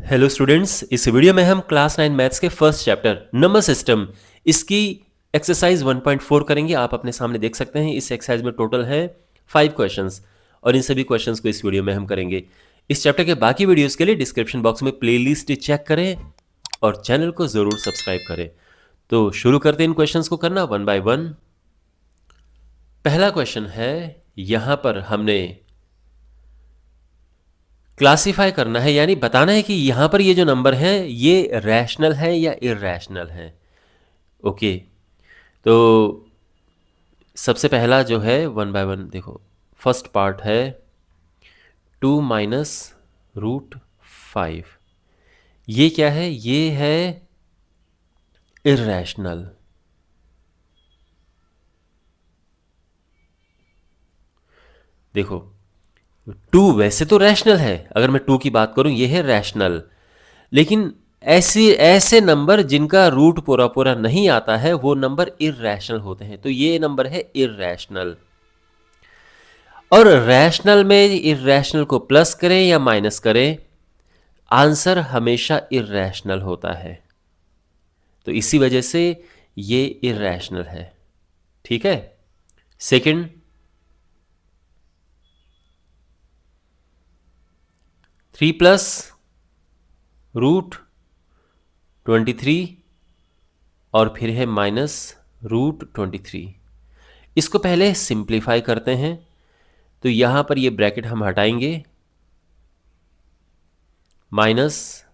Hello students, इस video में हम क्लास 9 मैथ्स के फर्स्ट चैप्टर नंबर सिस्टम इसकी एक्सरसाइज 1.4 करेंगे। आप अपने सामने देख सकते हैं इस एक्सरसाइज में टोटल है 5 क्वेश्चंस और इन सभी क्वेश्चंस को इस वीडियो में हम करेंगे। इस चैप्टर के बाकी वीडियोस के लिए डिस्क्रिप्शन बॉक्स में प्लेलिस्ट चेक करें और चैनल को ज़रूर सब्सक्राइब करें। तो शुरू करते हैं इन क्वेश्चंस को करना वन बाय वन। पहला क्वेश्चन है, यहाँ पर हमने क्लासिफाई करना है, यानी बताना है कि यहाँ पर ये जो नंबर हैं ये रैशनल है या इररैशनल है। ओके, तो सबसे पहला जो है वन बाय वन देखो। फर्स्ट पार्ट है 2 - √5। ये क्या है? ये है इररैशनल। देखो 2 वैसे तो रैशनल है, अगर मैं 2 की बात करूं ये है रैशनल, लेकिन ऐसे नंबर जिनका रूट पूरा पूरा नहीं आता है वो नंबर इररैशनल होते हैं। तो ये नंबर है इररैशनल। और रैशनल में इररैशनल को प्लस करें या माइनस करें, आंसर हमेशा इररैशनल होता है। तो इसी वजह से ये इररैशनल है। ठीक है। सेकंड, 3 + √23 और फिर है -√23। इसको पहले सिंप्लीफाई करते हैं। तो यहां पर ये ब्रैकेट हम हटाएंगे, माइनस,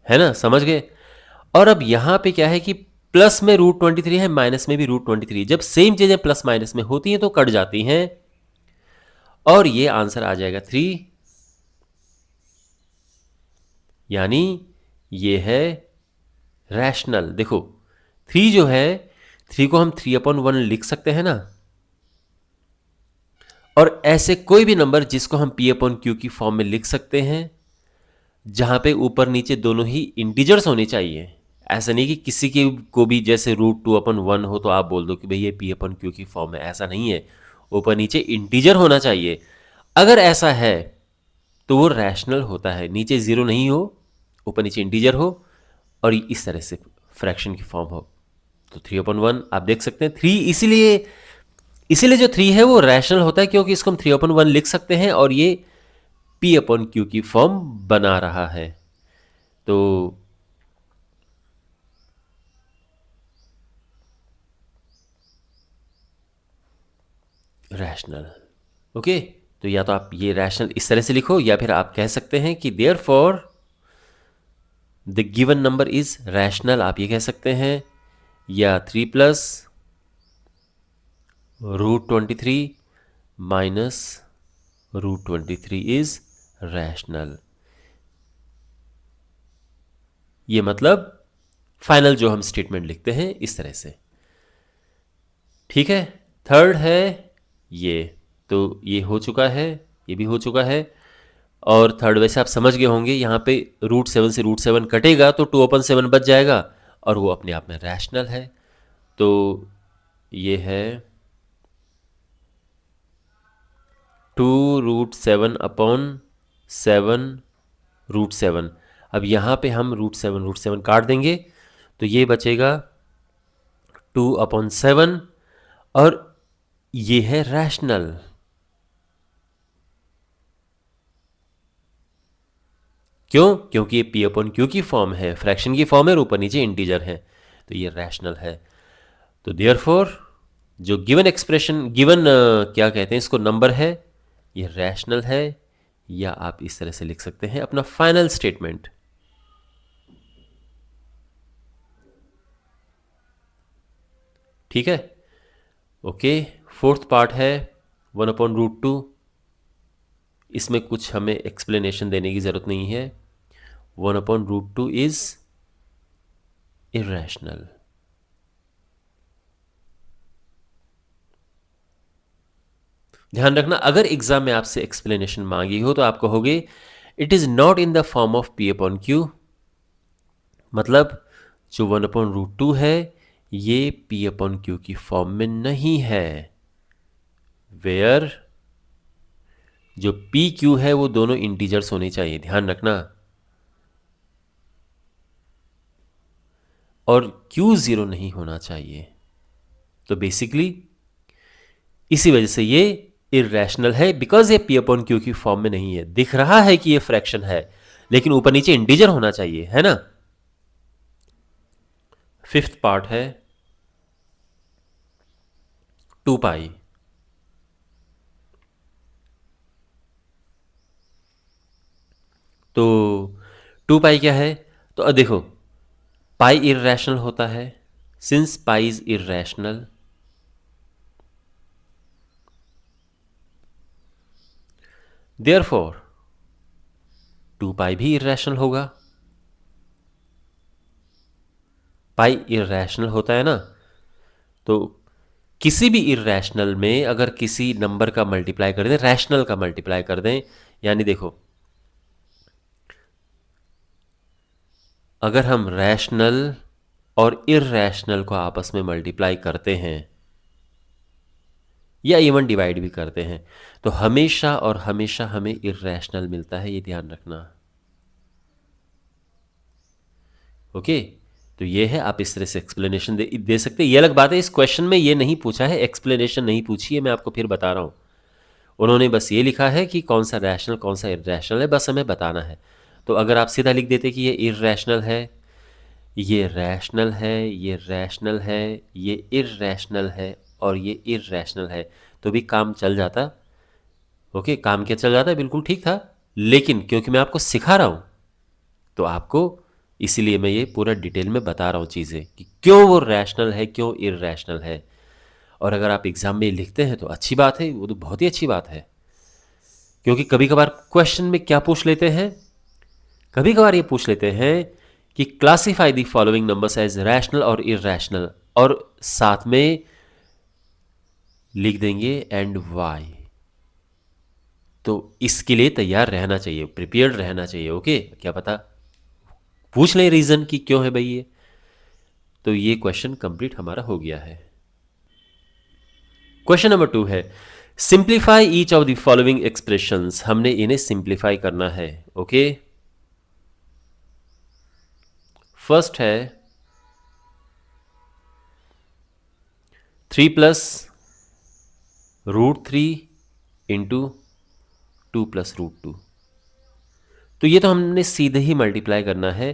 है ना, समझ गए। और अब यहां पे क्या है कि प्लस में √23 है, माइनस में भी √23। जब सेम चीजें प्लस माइनस में होती हैं तो कट जाती हैं और ये आंसर आ जाएगा 3। यानी ये है रैशनल। देखो 3 जो है, 3 को हम 3/1 लिख सकते हैं ना। और ऐसे कोई भी नंबर जिसको हम P/Q की फॉर्म में लिख सकते हैं, जहां पे ऊपर नीचे दोनों ही इंटीजर्स होने चाहिए। ऐसा नहीं कि किसी के को भी जैसे √2/1 हो तो आप बोल दो कि भाई ये P/Q की फॉर्म है। ऐसा नहीं है, ऊपर नीचे इंटीजर होना चाहिए। अगर ऐसा है तो वो रैशनल होता है। नीचे ज़ीरो नहीं हो, ऊपर नीचे इंटीजर हो और इस तरह से फ्रैक्शन की फॉर्म हो। तो 3/1 आप देख सकते हैं। 3 इसीलिए जो 3 है वो रैशनल होता है, क्योंकि इसको हम 3/1 लिख सकते हैं और ये P/Q की फॉर्म बना रहा है। तो रैशनल। ओके, तो या तो आप ये रैशनल इस तरह से लिखो या फिर आप कह सकते हैं कि therefore the given number is rational, आप ये कह सकते हैं। या 3 + √23 माइनस √23 इज रैशनल। ये मतलब फाइनल जो हम स्टेटमेंट लिखते हैं इस तरह से। ठीक है। थर्ड है ये, तो ये हो चुका है, ये भी हो चुका है। और थर्ड वैसे आप समझ गए होंगे, यहाँ पे √7 से √7 कटेगा तो 2/7 बच जाएगा और वो अपने आप में रैशनल है। तो ये है 2√7/7 √7। अब यहाँ पे हम √7 काट देंगे तो ये बचेगा 2/7 और ये है रैशनल। क्यों? क्योंकि ये P/Q की फॉर्म है, फ्रैक्शन की फॉर्म है और ऊपर नीचे इंटीजर है, तो ये रैशनल है। तो देयरफॉर जो गिवन एक्सप्रेशन, गिवन क्या कहते हैं इसको, नंबर है, ये रैशनल है। या आप इस तरह से लिख सकते हैं अपना फाइनल स्टेटमेंट। ठीक है। ओके, फोर्थ पार्ट है 1/√2। इसमें कुछ हमें एक्सप्लेनेशन देने की ज़रूरत नहीं है। 1/√2 इज इरेशनल। ध्यान रखना, अगर एग्जाम में आपसे एक्सप्लेनेशन मांगी हो तो आप कहोगे it is not in the form of P/Q। मतलब जो 1/√2 है ये P/Q की फॉर्म में नहीं है। वेयर जो पी क्यू है वो दोनों इंटीजर्स होने चाहिए, ध्यान रखना। और क्यू ज़ीरो नहीं होना चाहिए। तो बेसिकली इसी वजह से ये इर्रेशनल है, बिकॉज ये पी अपॉन क्यू की फॉर्म में नहीं है। दिख रहा है कि ये फ्रैक्शन है, लेकिन ऊपर नीचे इंटीजर होना चाहिए, है ना। फिफ्थ पार्ट है 2 पाई। तो 2 पाई क्या है? तो देखो, पाई इर्रेशनल होता है। Since pi is irrational, therefore 2 पाई भी इर्रेशनल होगा। पाई इर्रेशनल होता है ना, तो किसी भी इर्रेशनल में अगर किसी नंबर का मल्टीप्लाई कर दें, रैशनल का मल्टीप्लाई कर दें, यानी देखो, अगर हम रैशनल और इर्रेशनल को आपस में मल्टीप्लाई करते हैं या इवन डिवाइड भी करते हैं, तो हमेशा और हमेशा हमें इर्रेशनल मिलता है, ये ध्यान रखना। ओके, तो ये है, आप इस तरह से एक्सप्लेनेशन दे सकते हैं। ये अलग बात है, इस क्वेश्चन में ये नहीं पूछा है, एक्सप्लेनेशन नहीं पूछी है, मैं आपको फिर बता रहा हूँ। उन्होंने बस ये लिखा है कि कौन सा रैशनल कौन सा इर्रेशनल है, बस हमें बताना है। तो अगर आप सीधा लिख देते कि ये इर्रेशनल है, ये रैशनल है, ये रैशनल है, ये इर्रेशनल है और ये इर्रेशनल है, तो भी काम चल जाता। ओके, काम क्या चल जाता है, बिल्कुल ठीक था। लेकिन क्योंकि मैं आपको सिखा रहा हूँ, तो आपको इसीलिए मैं ये पूरा डिटेल में बता रहा हूँ चीज़ें, कि क्यों वो रैशनल है, क्यों इर्रेशनल है। और अगर आप एग्ज़ाम में लिखते हैं तो अच्छी बात है, वो तो बहुत ही अच्छी बात है। क्योंकि कभी कभार क्वेश्चन में क्या पूछ लेते हैं, कभी कभार ये पूछ लेते हैं कि classify the following numbers as rational और इर्रेशनल, और साथ में लिख देंगे एंड वाई। तो इसके लिए तैयार रहना चाहिए, प्रिपेयर्ड रहना चाहिए। ओके, क्या पता पूछ लें रीजन कि क्यों है भाई ये। तो ये क्वेश्चन कंप्लीट हमारा हो गया है। क्वेश्चन नंबर 2 है simplify each of the following expressions. हमने इन्हें सिंप्लीफाई करना है। ओके, फर्स्ट है 3 प्लस √3 इंटू 2 प्लस √2। तो ये तो हमने सीधे ही मल्टीप्लाई करना है।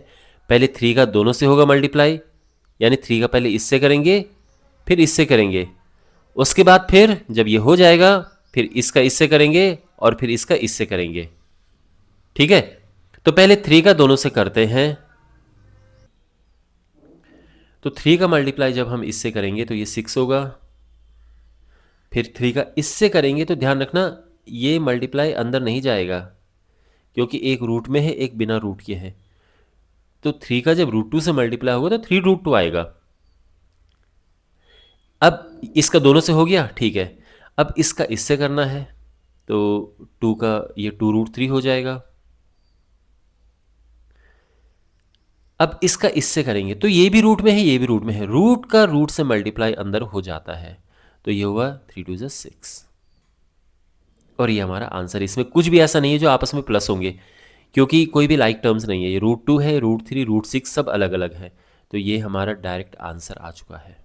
पहले 3 का दोनों से होगा मल्टीप्लाई, यानी 3 का पहले इससे करेंगे, फिर इससे करेंगे, उसके बाद फिर जब ये हो जाएगा फिर इसका इससे करेंगे और फिर इसका इससे करेंगे। ठीक है, तो पहले 3 का दोनों से करते हैं। तो 3 का मल्टीप्लाई जब हम इससे करेंगे तो ये 6 होगा। फिर 3 का इससे करेंगे तो ध्यान रखना ये मल्टीप्लाई अंदर नहीं जाएगा, क्योंकि एक रूट में है एक बिना रूट के है। तो 3 का जब √2 से मल्टीप्लाई होगा तो 3√2 आएगा। अब इसका दोनों से हो गया, ठीक है। अब इसका इससे करना है, तो 2 का ये 2√3 हो जाएगा। अब इसका इससे करेंगे तो ये भी रूट में है ये भी रूट में है, रूट का रूट से मल्टीप्लाई अंदर हो जाता है, तो ये हुआ 3 2 6। और ये हमारा आंसर। इसमें कुछ भी ऐसा नहीं है जो आपस में प्लस होंगे, क्योंकि कोई भी लाइक टर्म्स नहीं है। ये √2 है, √3, √6 सब अलग अलग है। तो ये हमारा डायरेक्ट आंसर आ चुका है।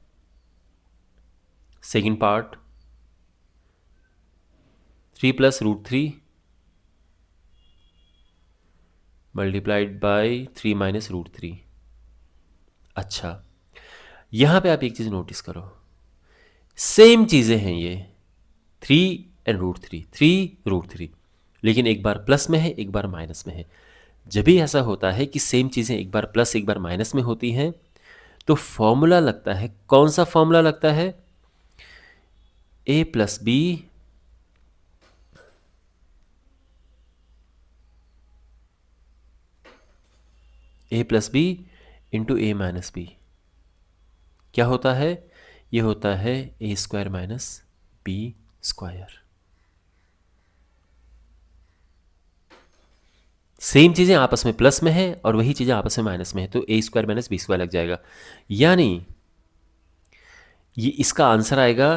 Second part 3 plus √3 multiplied by 3 minus √3। अच्छा, यहां पे आप एक चीज नोटिस करो, सेम चीजें हैं ये, 3 एंड √3, 3 √3, लेकिन एक बार प्लस में है एक बार माइनस में है। जब भी ऐसा होता है कि सेम चीज़ें एक बार प्लस एक बार माइनस में होती हैं, तो फॉर्मूला लगता है, कौन सा फॉर्मूला लगता है? a plus B into a minus B. क्या होता है? ये होता है a² माइनस b²। सेम चीज़ें आपस में प्लस में है और वही चीज़ें आपस में माइनस में है, तो a² माइनस b² लग जाएगा। यानी ये इसका आंसर आएगा,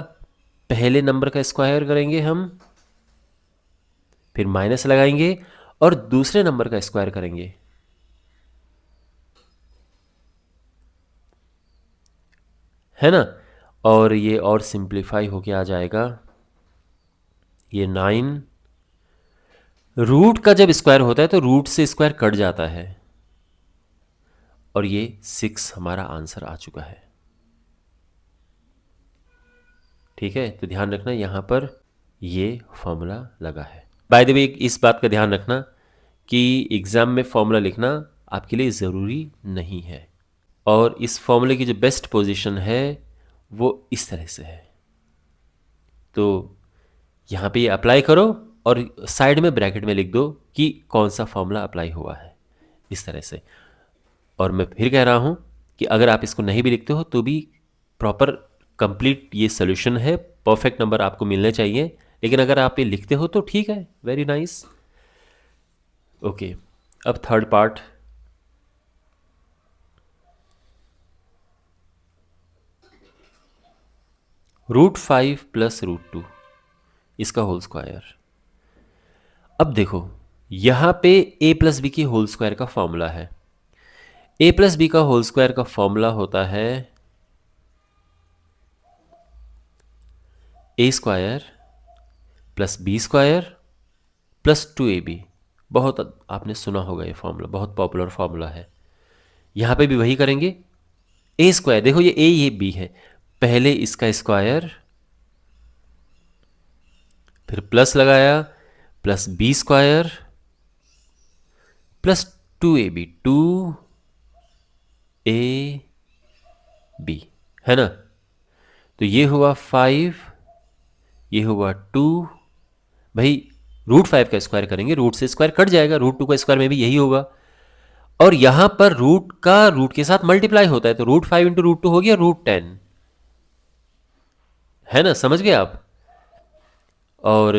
पहले नंबर का स्क्वायर करेंगे हम फिर माइनस लगाएंगे और दूसरे नंबर का स्क्वायर करेंगे, है ना। और ये और सिंप्लीफाई होके आ जाएगा, ये 9। रूट का जब स्क्वायर होता है तो रूट से स्क्वायर कट जाता है, और ये 6 हमारा आंसर आ चुका है। ठीक है, तो ध्यान रखना यहाँ पर ये फॉर्मूला लगा है। बाय द वे इस बात का ध्यान रखना कि एग्ज़ाम में फॉर्मूला लिखना आपके लिए ज़रूरी नहीं है, और इस फॉर्मूले की जो बेस्ट पोजीशन है वो इस तरह से है। तो यहाँ पे ये अप्लाई करो और साइड में ब्रैकेट में लिख दो कि कौन सा फॉर्मूला अप्लाई हुआ है, इस तरह से। और मैं फिर कह रहा हूँ कि अगर आप इसको नहीं भी लिखते हो तो भी प्रॉपर कंप्लीट ये सोल्यूशन है, परफेक्ट नंबर आपको मिलने चाहिए। लेकिन अगर आप ये लिखते हो तो ठीक है, वेरी नाइस। ओके, अब थर्ड पार्ट। √5 प्लस √2 इसका होल स्क्वायर। अब देखो यहाँ पे a प्लस बी की होल स्क्वायर का फॉर्मूला है। a प्लस बी का होल स्क्वायर का फॉर्मूला होता है a square plus B square plus 2ab। बहुत आपने सुना होगा, ये फॉर्मूला बहुत पॉपुलर फॉर्मूला है। यहाँ पे भी वही करेंगे। a स्क्वायर, देखो ये a ये b है, पहले इसका स्क्वायर, फिर प्लस लगाया, plus B square plus 2ab, 2ab, है ना। तो ये हुआ 5, ये हुआ 2। भाई √5 का स्क्वायर करेंगे, रूट से स्क्वायर कट जाएगा, √2 का स्क्वायर में भी यही होगा। और यहां पर रूट का रूट के साथ मल्टीप्लाई होता है, तो √5 इंटू √2 हो गया √10, है ना, समझ गए आप। और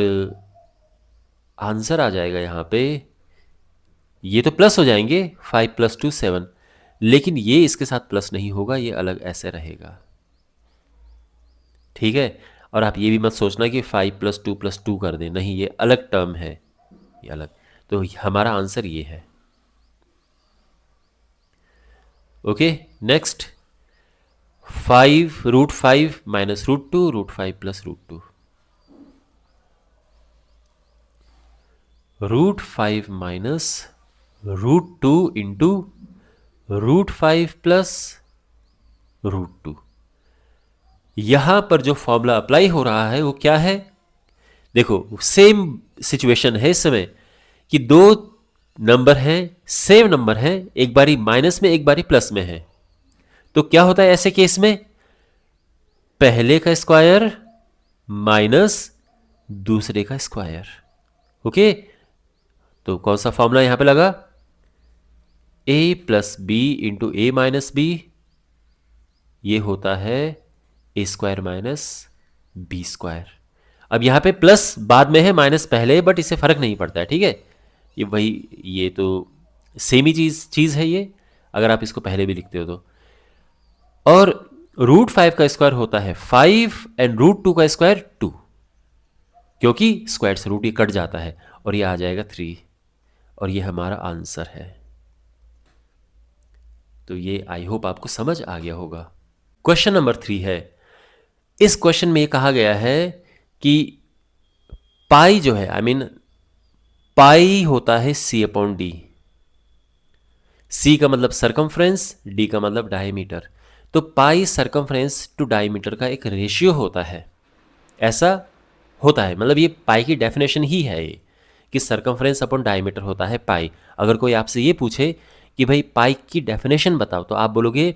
आंसर आ जाएगा यहाँ पे, ये तो प्लस हो जाएंगे, 5 + 2 7, लेकिन ये इसके साथ प्लस नहीं होगा, ये अलग ऐसे रहेगा। ठीक है, और आप ये भी मत सोचना कि 5 + 2 + 2 कर दें, नहीं, ये अलग टर्म है, ये अलग। तो हमारा आंसर ये है। Okay, next 5 √5 minus √2, √5 plus √2। √5 minus √2 into √5 plus √2। यहां पर जो फॉर्मूला अप्लाई हो रहा है वो क्या है? देखो सेम सिचुएशन है इस समय कि दो नंबर हैं, सेम नंबर हैं, एक बारी माइनस में एक बारी प्लस में है। तो क्या होता है ऐसे केस में? पहले का स्क्वायर माइनस दूसरे का स्क्वायर। ओके, तो कौन सा फॉर्मूला यहां पे लगा? a plus B into A minus B, ये होता है a square minus B square. अब यहां पे प्लस बाद में है, माइनस पहले है, बट इससे फर्क नहीं पड़ता है। ठीक है, ये वही, ये तो सेम ही चीज है ये, अगर आप इसको पहले भी लिखते हो तो। और √5 का स्क्वायर होता है 5 एंड √2 का स्क्वायर 2, क्योंकि स्क्वायर से रूट ये कट जाता है, और ये आ जाएगा 3, और ये हमारा आंसर है। तो ये आई होप आपको समझ आ गया होगा। क्वेश्चन नंबर 3 है। इस क्वेश्चन में ये कहा गया है कि पाई जो है, पाई होता है C/D। C का मतलब सरकमफ्रेंस, D का मतलब डायमीटर। तो पाई सरकमफ्रेंस टू डायमीटर का एक रेशियो होता है, ऐसा होता है, मतलब ये पाई की डेफिनेशन ही है ये, कि सरकमफ्रेंस अपॉन डायमीटर होता है पाई। अगर कोई आपसे ये पूछे कि भाई पाई की डेफिनेशन बताओ, तो आप बोलोगे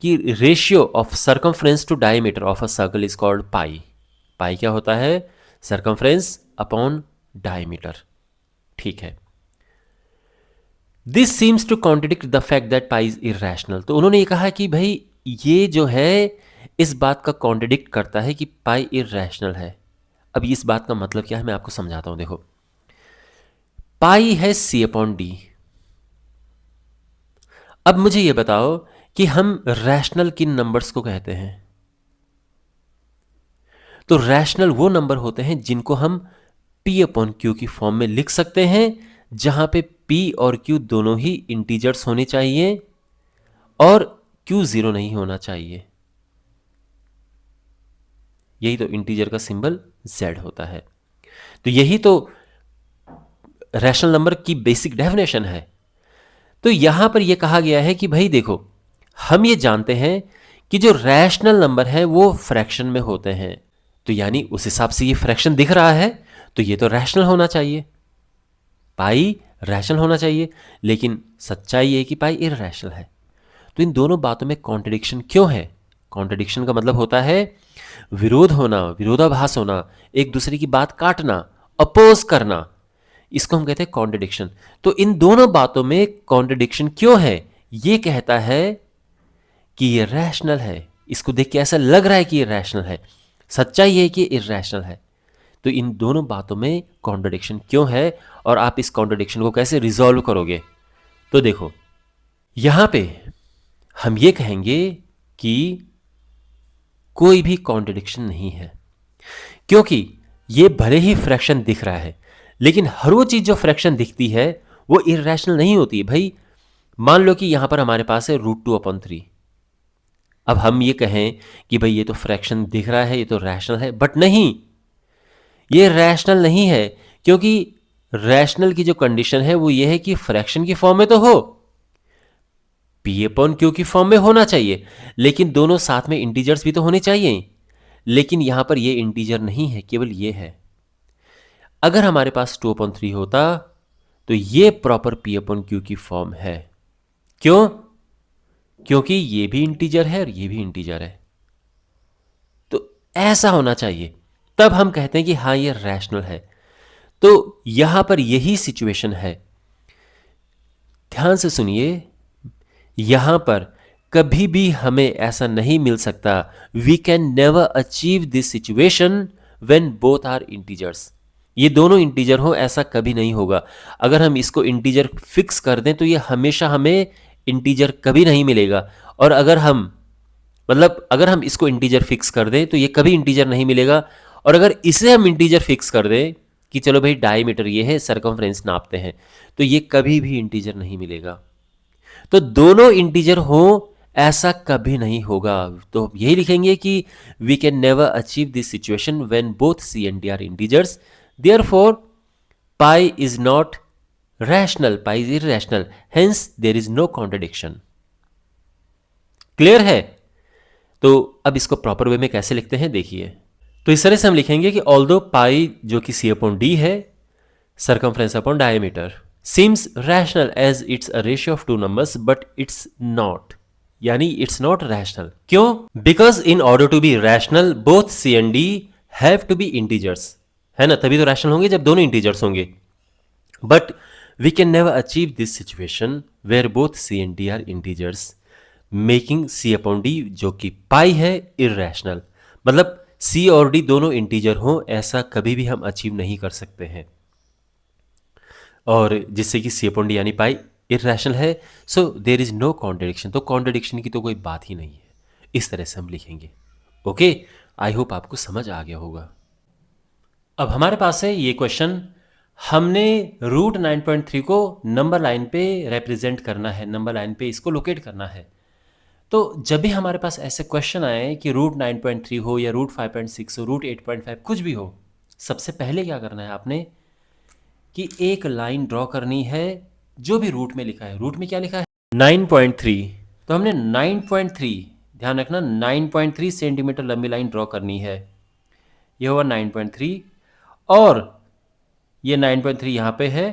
कि ratio of circumference to diameter of a circle is called pi. Pi क्या होता है? Circumference upon diameter. ठीक है, this seems to contradict the fact that pi is irrational. तो उन्होंने ये कहा कि भाई ये जो है इस बात का कॉन्ट्रडिक्ट करता है कि पाई इरेशनल है। अब इस बात का मतलब क्या है, मैं आपको समझाता हूं। देखो, पाई है C/D। अब मुझे ये बताओ कि हम रैशनल किन नंबर्स को कहते हैं? तो रैशनल वो नंबर होते हैं जिनको हम P अपॉन Q की फॉर्म में लिख सकते हैं, जहां पे P और Q दोनों ही इंटीजर्स होने चाहिए और Q जीरो नहीं होना चाहिए। यही तो इंटीजर का सिंबल Z होता है। तो यही तो रैशनल नंबर की बेसिक डेफिनेशन है। तो यहां पर यह कहा गया है कि भाई देखो, हम ये जानते हैं कि जो रैशनल नंबर है वो फ्रैक्शन में होते हैं, तो यानी उस हिसाब से ये फ्रैक्शन दिख रहा है तो ये तो रैशनल होना चाहिए, पाई रैशनल होना चाहिए। लेकिन सच्चाई ये है कि पाई इररैशनल है। तो इन दोनों बातों में कॉन्ट्रडिक्शन क्यों है? कॉन्ट्रडिक्शन का मतलब होता है विरोध होना, विरोधाभास होना, एक दूसरे की बात काटना, अपोज करना, इसको हम कहते हैं कॉन्ट्रडिक्शन। तो इन दोनों बातों में कॉन्ट्रडिक्शन क्यों है? ये कहता है कि ये रैशनल है, इसको देख के ऐसा लग रहा है कि ये रैशनल है, सच्चाई ये है कि इररैशनल है। तो इन दोनों बातों में कॉन्ट्रडिक्शन क्यों है और आप इस कॉन्ट्रडिक्शन को कैसे रिजॉल्व करोगे? तो देखो, यहां पे हम ये कहेंगे कि कोई भी कॉन्ट्रडिक्शन नहीं है, क्योंकि ये भले ही फ्रैक्शन दिख रहा है, लेकिन हर वो चीज जो फ्रैक्शन दिखती है वो इररैशनल नहीं होती। भाई मान लो कि यहां पर हमारे पास है √2/3। अब हम ये कहें कि भाई ये तो फ्रैक्शन दिख रहा है, ये तो रैशनल है, बट नहीं, ये रैशनल नहीं है, क्योंकि रैशनल की जो कंडीशन है वो ये है कि फ्रैक्शन की फॉर्म में तो हो, P/Q की फॉर्म में होना चाहिए, लेकिन दोनों साथ में इंटीजर्स भी तो होने चाहिए। लेकिन यहां पर ये इंटीजर नहीं है, केवल ये है। अगर हमारे पास 2/3 होता तो ये प्रॉपर P/Q की फॉर्म है। क्यों? क्योंकि ये भी इंटीजर है और ये भी इंटीजर है, तो ऐसा होना चाहिए, तब हम कहते हैं कि हां ये रैशनल है। तो यहां पर यही सिचुएशन है। ध्यान से सुनिए, यहां पर कभी भी हमें ऐसा नहीं मिल सकता, we can never achieve this situation when both are integers. ये दोनों इंटीजर हो ऐसा कभी नहीं होगा। अगर हम इसको इंटीजर फिक्स कर दें तो ये हमेशा हमें इंटीजर कभी नहीं मिलेगा, और अगर हम अगर हम इसको इंटीजर फिक्स कर दें तो ये कभी इंटीजर नहीं मिलेगा। और अगर इसे हम इंटीजर फिक्स कर दें कि चलो भाई डायमीटर ये है, सरकमफ्रेंस नापते हैं, तो ये कभी भी इंटीजर नहीं मिलेगा। तो दोनों इंटीजर हो ऐसा कभी नहीं होगा। तो यही लिखेंगे कि we can never achieve this situation when both C and D are integers, therefore pi is not rational, pi is irrational, hence there is no contradiction. Clear है? तो अब इसको प्रॉपर वे में कैसे लिखते हैं देखिए। तो इस तरह से हम लिखेंगे कि ऑल्दो पाई जो कि C/D है, circumference upon diameter, seems rational as it's a ratio of two numbers, but it's not, यानी it's not rational। क्यों? Because in order to be rational both C and D have to be integers, है ना, तभी तो rational होंगे जब दोनों integers होंगे। But we can never achieve this situation where both C and D are integers, making C/D जो कि पाई है इररैशनल। मतलब C और D दोनों इंटीजर हों ऐसा कभी भी हम अचीव नहीं कर सकते हैं, और जिससे कि C/D यानी पाई इररैशनल है। So there is no contradiction. तो कॉन्ट्रडिक्शन की तो कोई बात ही नहीं है। इस तरह से हम लिखेंगे। ओके, आई होप आपको समझ आ गया होगा। अब हमारे पास है ये क्वेश्चन, हमने √9.3 को नंबर लाइन पे रिप्रेजेंट करना है, नंबर लाइन पे इसको लोकेट करना है। तो जब भी हमारे पास ऐसे क्वेश्चन आए कि √9.3 हो या √5.6 हो, √8.5 कुछ भी हो, सबसे पहले क्या करना है आपने कि एक लाइन ड्रॉ करनी है जो भी रूट में लिखा है। रूट में क्या लिखा है? 9.3। तो हमने 9.3, ध्यान रखना 9.3 सेंटीमीटर लंबी लाइन ड्रॉ करनी है। ये हुआ 9.3, और ये 9.3 यहाँ पे है,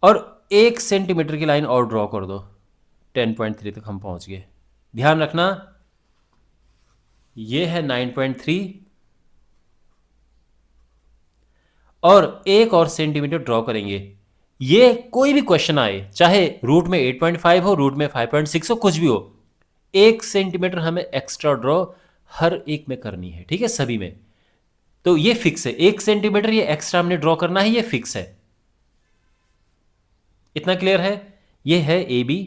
और 1 सेंटीमीटर की लाइन और ड्रॉ कर दो, 10.3 तक हम पहुँच गए। ध्यान रखना ये है 9.3, और 1 और सेंटीमीटर ड्रॉ करेंगे। ये कोई भी क्वेश्चन आए, चाहे रूट में 8.5 हो, रूट में 5.6 हो, कुछ भी हो, 1 सेंटीमीटर हमें एक्स्ट्रा ड्रॉ हर एक में करनी है, ठीक है, सभी में। तो ये फिक्स है, 1 सेंटीमीटर ये एक्स्ट्रा हमने ड्रॉ करना है, ये फिक्स है। इतना क्लियर है? ये है AB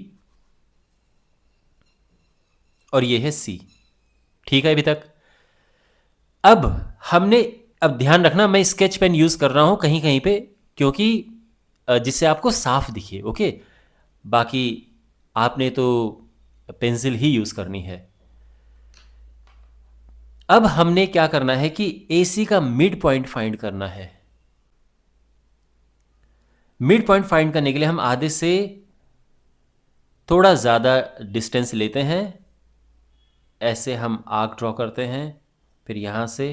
और ये है C। ठीक है अभी तक? अब हमने अब ध्यान रखना मैं स्केच पेन यूज़ कर रहा हूँ कहीं कहीं पे, क्योंकि जिससे आपको साफ दिखे। ओके, बाकी आपने तो पेंसिल ही यूज़ करनी है। अब हमने क्या करना है कि AC का मिड पॉइंट फाइंड करना है। मिड पॉइंट फाइंड करने के लिए हम आधे से थोड़ा ज़्यादा डिस्टेंस लेते हैं, ऐसे हम आर्क ड्रॉ करते हैं, फिर यहाँ से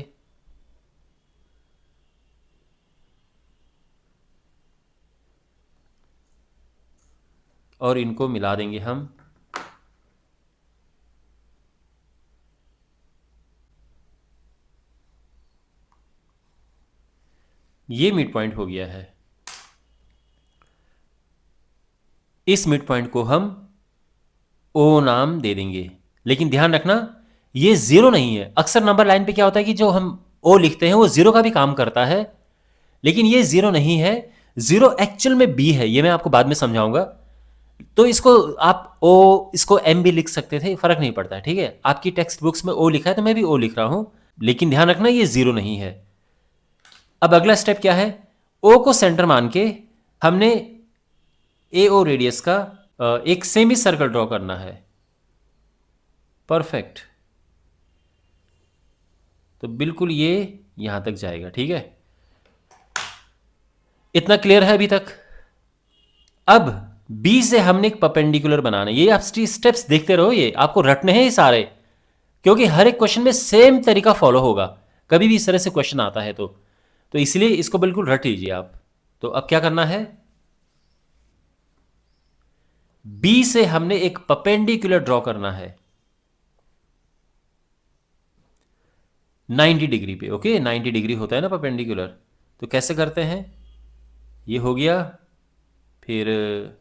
और इनको मिला देंगे हम। ये मिड पॉइंट हो गया है। इस मिड पॉइंट को हम O नाम दे देंगे, लेकिन ध्यान रखना ये ज़ीरो नहीं है। अक्सर नंबर लाइन पे क्या होता है कि जो हम O लिखते हैं वो ज़ीरो का भी काम करता है, लेकिन ये ज़ीरो नहीं है। ज़ीरो एक्चुअल में B है, ये मैं आपको बाद में समझाऊंगा। तो इसको आप O, इसको M भी लिख सकते थे, फर्क नहीं पड़ता है, ठीक है। आपकी टेक्स्ट बुक्स में O लिखा है तो मैं भी O लिख रहा हूं, लेकिन ध्यान रखना ये ज़ीरो नहीं है। अब अगला स्टेप क्या है, O को सेंटर मान के हमने AO रेडियस का एक सेमी सर्कल ड्रॉ करना है। परफेक्ट, तो बिल्कुल ये यहां तक जाएगा, ठीक है। इतना क्लियर है अभी तक। अब B से हमने एक परपेंडिकुलर बनाना है। ये आप स्टेप्स देखते रहो, ये आपको रटने हैं ये सारे, क्योंकि हर एक क्वेश्चन में सेम तरीका फॉलो होगा कभी भी इस तरह से क्वेश्चन आता है तो इसलिए इसको बिल्कुल रट लीजिए आप। तो अब क्या करना है, B से हमने एक परपेंडिकुलर ड्रॉ करना है 90 डिग्री पे। ओके, 90 डिग्री होता है ना परपेंडिकुलर, तो कैसे करते हैं, ये हो गया, फिर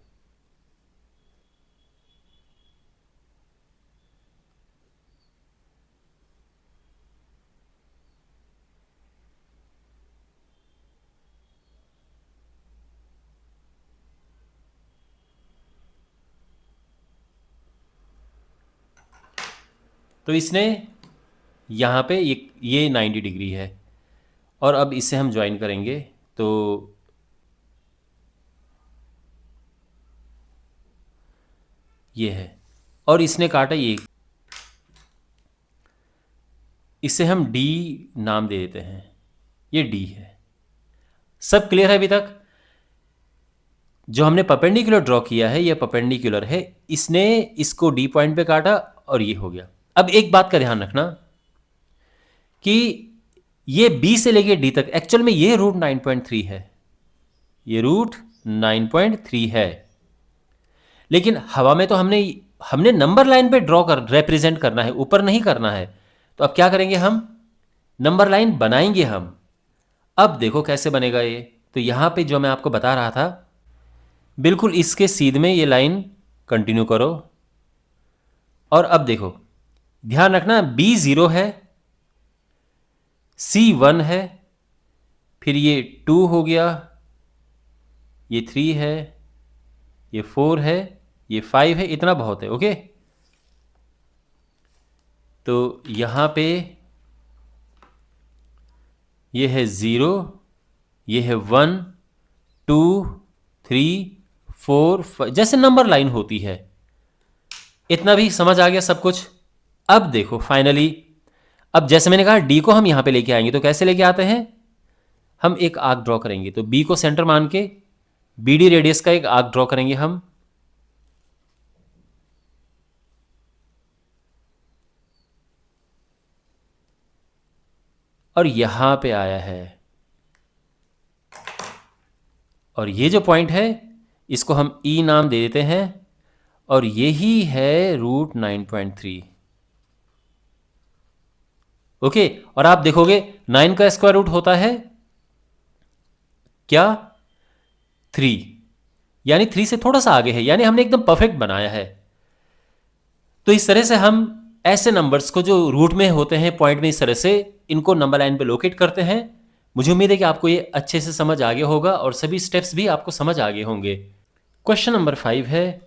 तो इसने यहाँ पे ये 90 डिग्री है, और अब इसे हम ज्वाइन करेंगे तो ये है, और इसने काटा ये, इसे हम D नाम दे देते हैं, ये D है। सब क्लियर है अभी तक। जो हमने परपेंडिकुलर ड्रॉ किया है ये परपेंडिकुलर है, इसने इसको D पॉइंट पे काटा और ये हो गया। अब एक बात का ध्यान रखना कि ये B से लेके D तक एक्चुअल में ये रूट 9.3 है, ये रूट 9.3 है, लेकिन हवा में तो हमने नंबर लाइन पे ड्रॉ कर रिप्रेजेंट करना है, ऊपर नहीं करना है। तो अब क्या करेंगे, हम नंबर लाइन बनाएंगे हम। अब देखो कैसे बनेगा ये, तो यहां पे जो मैं आपको बता रहा था, बिल्कुल इसके सीध में ये लाइन कंटिन्यू करो, और अब देखो ध्यान रखना B 0 है, C 1 है, फिर ये 2 हो गया, ये 3 है, ये 4 है, ये 5 है, इतना बहुत है। ओके, तो यहां पे ये है 0, ये है 1 2 3 4 5, जैसे नंबर लाइन होती है। इतना भी समझ आ गया सब कुछ। अब देखो फाइनली, अब जैसे मैंने कहा D को हम यहां पे लेके आएंगे, तो कैसे लेके आते हैं, हम एक आर्क ड्रॉ करेंगे। तो B को सेंटर मान के BD रेडियस का एक आर्क ड्रॉ करेंगे हम, और यहां पे आया है, और ये जो पॉइंट है इसको हम E नाम दे देते हैं, और यही है रूट 9.3। ओके, और आप देखोगे 9 का स्क्वायर रूट होता है क्या, 3, यानी 3 से थोड़ा सा आगे है, यानी हमने एकदम परफेक्ट बनाया है। तो इस तरह से हम ऐसे नंबर्स को जो रूट में होते हैं पॉइंट में, इस तरह से इनको नंबर लाइन पे लोकेट करते हैं। मुझे उम्मीद है कि आपको ये अच्छे से समझ आ गया होगा और सभी स्टेप्स भी आपको समझ आ गए होंगे। क्वेश्चन नंबर 5 है,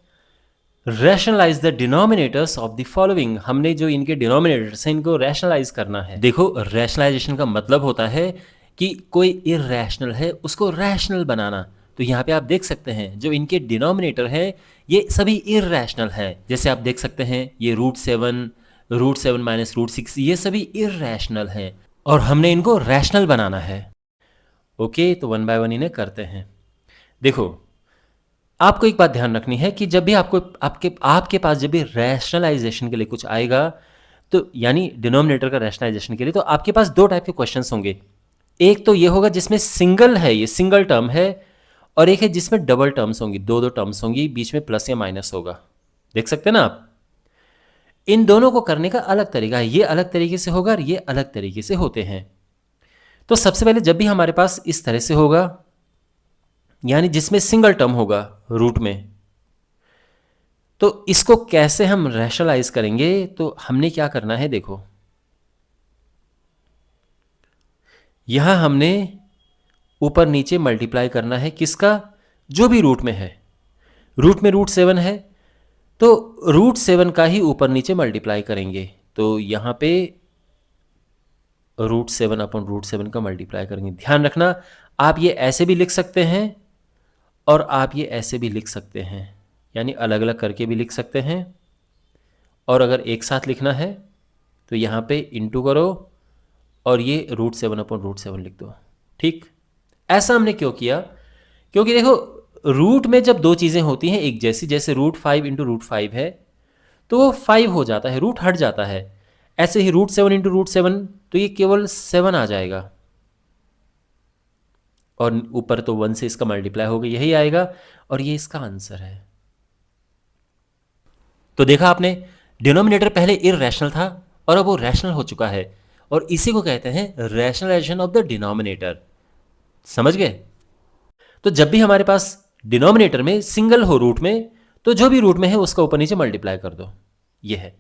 rationalize the denominators of the following, हमने जो इनके डिनोमिनेटर्स हैं इनको रैशनलाइज करना है। देखो रैशनलाइजेशन का मतलब होता है कि कोई इरैशनल है उसको रैशनल बनाना। तो यहाँ पे आप देख सकते हैं जो इनके डिनोमिनेटर हैं ये सभी इरैशनल हैं। जैसे आप देख सकते हैं ये √7 माइनस √6 ये सभी इरैशनल हैं और हमने इनको रैशनल बनाना है। ओके, तो वन बाय वन इन्हें करते हैं। देखो आपको एक बात ध्यान रखनी है कि जब भी आपको आपके पास जब भी रैशनलाइजेशन के लिए कुछ आएगा, तो यानी डिनोमिनेटर का रैशनलाइजेशन के लिए, तो आपके पास दो टाइप के क्वेश्चंस होंगे। एक तो ये होगा जिसमें सिंगल है, ये सिंगल टर्म है, और एक है जिसमें डबल टर्म्स होंगी, दो टर्म्स होंगी, बीच में प्लस या माइनस होगा। देख सकते हैं ना आप। इन दोनों को करने का अलग तरीका है, ये अलग तरीके से होगा और ये अलग तरीके से होते हैं। तो सबसे पहले जब भी हमारे पास इस तरह से होगा, यानी जिसमें सिंगल टर्म होगा रूट में, तो इसको कैसे हम रैशनलाइज करेंगे, तो हमने क्या करना है, देखो यहां हमने ऊपर नीचे मल्टीप्लाई करना है किसका, जो भी रूट में है। रूट में √7 है तो √7 का ही ऊपर नीचे मल्टीप्लाई करेंगे। तो यहां पे √7 अपॉन √7 का मल्टीप्लाई करेंगे। ध्यान रखना आप ये ऐसे भी लिख सकते हैं और आप ये ऐसे भी लिख सकते हैं, यानी अलग अलग करके भी लिख सकते हैं, और अगर एक साथ लिखना है तो यहाँ पे इंटू करो और ये √7 अपॉन √7 लिख दो। ठीक, ऐसा हमने क्यों किया, क्योंकि देखो रूट में जब दो चीज़ें होती हैं एक जैसी, जैसे √5 इंटू √5 है तो वो 5 हो जाता है, रूट हट जाता है। ऐसे ही √7 इंटू √7 तो ये केवल 7 आ जाएगा, और ऊपर तो 1 से इसका मल्टीप्लाई होगा, यही आएगा, और ये इसका आंसर है। तो देखा आपने, डिनोमिनेटर पहले इरैशनल था और अब वो रैशनल हो चुका है, और इसी को कहते हैं रैशनलाइजेशन ऑफ द डिनोमिनेटर। समझ गए। तो जब भी हमारे पास डिनोमिनेटर में सिंगल हो रूट में, तो जो भी रूट में है उसका ऊपर नीचे मल्टीप्लाई कर दो, ये है।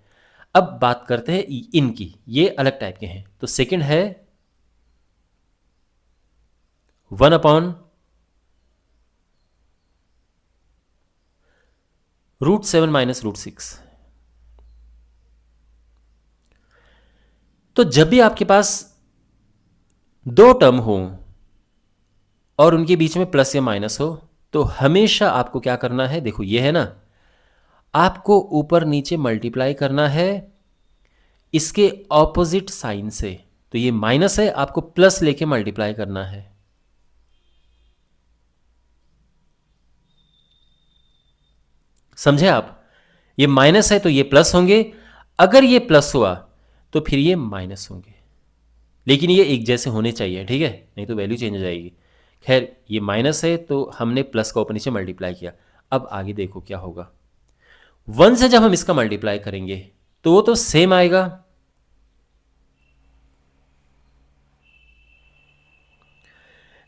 अब बात करते हैं इनकी, ये अलग टाइप के हैं। तो सेकंड है 1 अपॉन √7 माइनस √6। तो जब भी आपके पास दो टर्म हो और उनके बीच में प्लस या माइनस हो, तो हमेशा आपको क्या करना है, देखो ये है ना, आपको ऊपर नीचे मल्टीप्लाई करना है इसके ऑपोजिट साइन से। तो ये माइनस है, आपको प्लस लेके मल्टीप्लाई करना है। समझे आप, ये माइनस है तो ये प्लस होंगे, अगर ये प्लस हुआ तो फिर ये माइनस होंगे, लेकिन ये एक जैसे होने चाहिए, ठीक है, नहीं तो वैल्यू चेंज हो जाएगी। खैर ये माइनस है तो हमने प्लस का ऊपर नीचे मल्टीप्लाई किया। अब आगे देखो क्या होगा, 1 से जब हम इसका मल्टीप्लाई करेंगे तो वो तो सेम आएगा,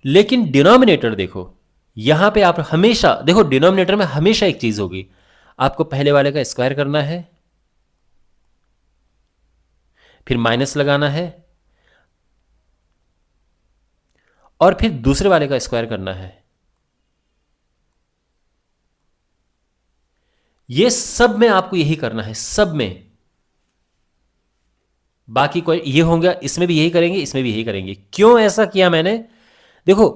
लेकिन डिनोमिनेटर देखो, यहां पे आप हमेशा देखो, डिनोमिनेटर में हमेशा एक चीज होगी, आपको पहले वाले का स्क्वायर करना है, फिर माइनस लगाना है, और फिर दूसरे वाले का स्क्वायर करना है। ये सब में आपको यही करना है, सब में। बाकी कोई ये होगा, इसमें भी यही करेंगे, इसमें भी यही करेंगे। क्यों ऐसा किया मैंने, देखो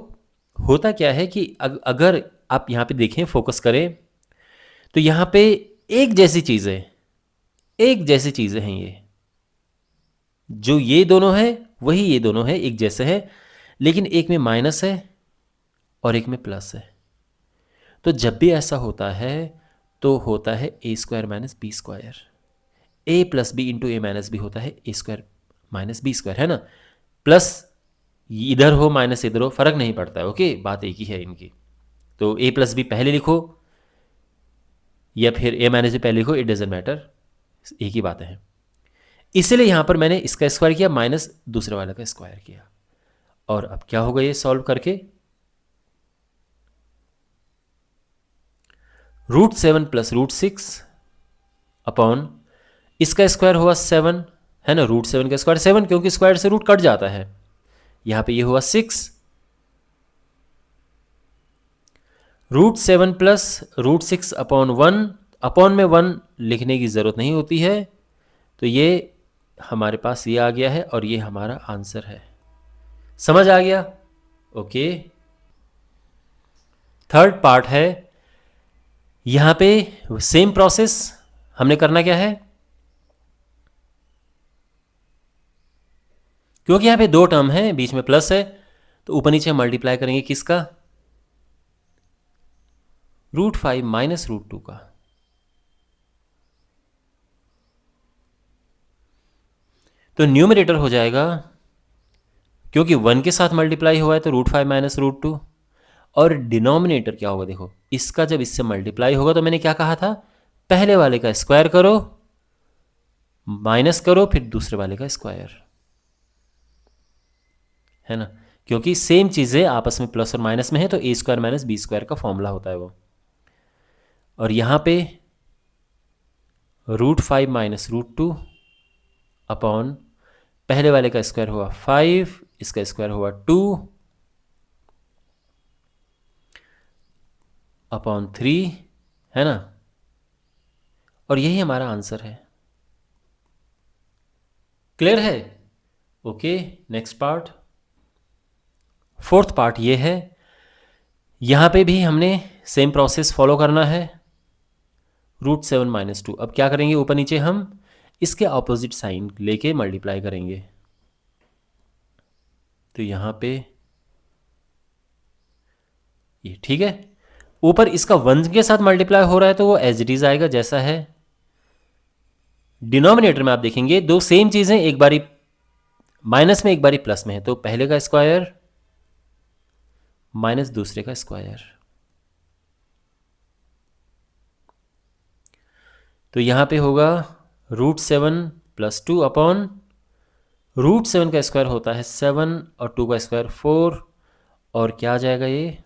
होता क्या है कि अगर आप यहां पे देखें, फोकस करें, तो यहां पे एक जैसी चीजें, एक जैसी चीजें हैं, ये जो ये दोनों हैं वही ये दोनों हैं, एक जैसे हैं, लेकिन एक में माइनस है और एक में प्लस है। तो जब भी ऐसा होता है तो होता है a² minus b², a plus B into A minus B होता है a² माइनस b², है ना। प्लस इधर हो माइनस इधर हो फर्क नहीं पड़ता है, ओके, बात एक ही है इनकी। तो a प्लस बी पहले लिखो या फिर a माइनस बी पहले लिखो, इट डजेंट मैटर, एक ही बात है। इसीलिए यहां पर मैंने इसका स्क्वायर किया माइनस दूसरे वाले का स्क्वायर किया। और अब क्या होगा ये सॉल्व करके, √7 प्लस √6 अपॉन इसका स्क्वायर हुआ 7, है ना, √7 का स्क्वायर 7, क्योंकि स्क्वायर से रूट कट जाता है। यहां पे ये हुआ 6, √7 प्लस √6 अपॉन 1, अपॉन में 1 लिखने की ज़रूरत नहीं होती है, तो ये हमारे पास ये आ गया है और ये हमारा आंसर है। समझ आ गया? ओके। थर्ड पार्ट है, यहां पे सेम प्रोसेस हमने करना क्या है, क्योंकि यहां पे दो टर्म है, बीच में प्लस है, तो ऊपर नीचे मल्टीप्लाई करेंगे किसका, √5 माइनस √2 का। तो न्यूमरेटर हो जाएगा, क्योंकि 1 के साथ मल्टीप्लाई हुआ है तो √5 माइनस √2, और डिनोमिनेटर क्या होगा, देखो इसका जब इससे मल्टीप्लाई होगा तो मैंने क्या कहा था, पहले वाले का स्क्वायर करो, माइनस करो, फिर दूसरे वाले का स्क्वायर, है ना, क्योंकि सेम चीज़ें आपस में प्लस और माइनस में है, तो a² माइनस b² का फॉर्मूला होता है वो। और यहाँ पे √5 माइनस √2 अपॉन पहले वाले का स्क्वायर हुआ 5, इसका स्क्वायर हुआ 2 अपॉन 3, है ना, और यही हमारा आंसर है। क्लियर है? Okay, next part, fourth part ये है, यहां पे भी हमने सेम प्रोसेस फॉलो करना है, √7 माइनस 2। अब क्या करेंगे, ऊपर नीचे हम इसके ऑपोजिट साइन लेके मल्टीप्लाई करेंगे, तो यहां पे ये ठीक है, ऊपर इसका 1 के साथ मल्टीप्लाई हो रहा है तो वो एज इट इज आएगा जैसा है। डिनोमिनेटर में आप देखेंगे दो सेम चीजें, एक बारी माइनस में एक बारी प्लस में है, तो पहले का स्क्वायर माइनस दूसरे का स्क्वायर, तो यहां पे होगा √7 प्लस 2 अपॉन √7 का स्क्वायर होता है 7 और 2 का स्क्वायर 4, और क्या आ जाएगा ये,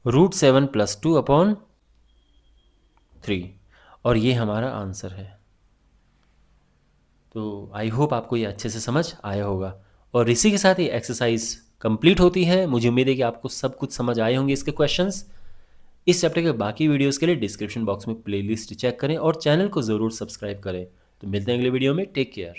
√7 प्लस 2 अपॉन 3, और ये हमारा आंसर है। तो आई होप आपको ये अच्छे से समझ आया होगा, और इसी के साथ ये एक्सरसाइज कंप्लीट होती है। मुझे उम्मीद है कि आपको सब कुछ समझ आए होंगे इसके क्वेश्चंस। इस चैप्टर के बाकी वीडियोस के लिए डिस्क्रिप्शन बॉक्स में प्लेलिस्ट चेक करें और चैनल को ज़रूर सब्सक्राइब करें। तो मिलते हैं अगले वीडियो में, टेक केयर।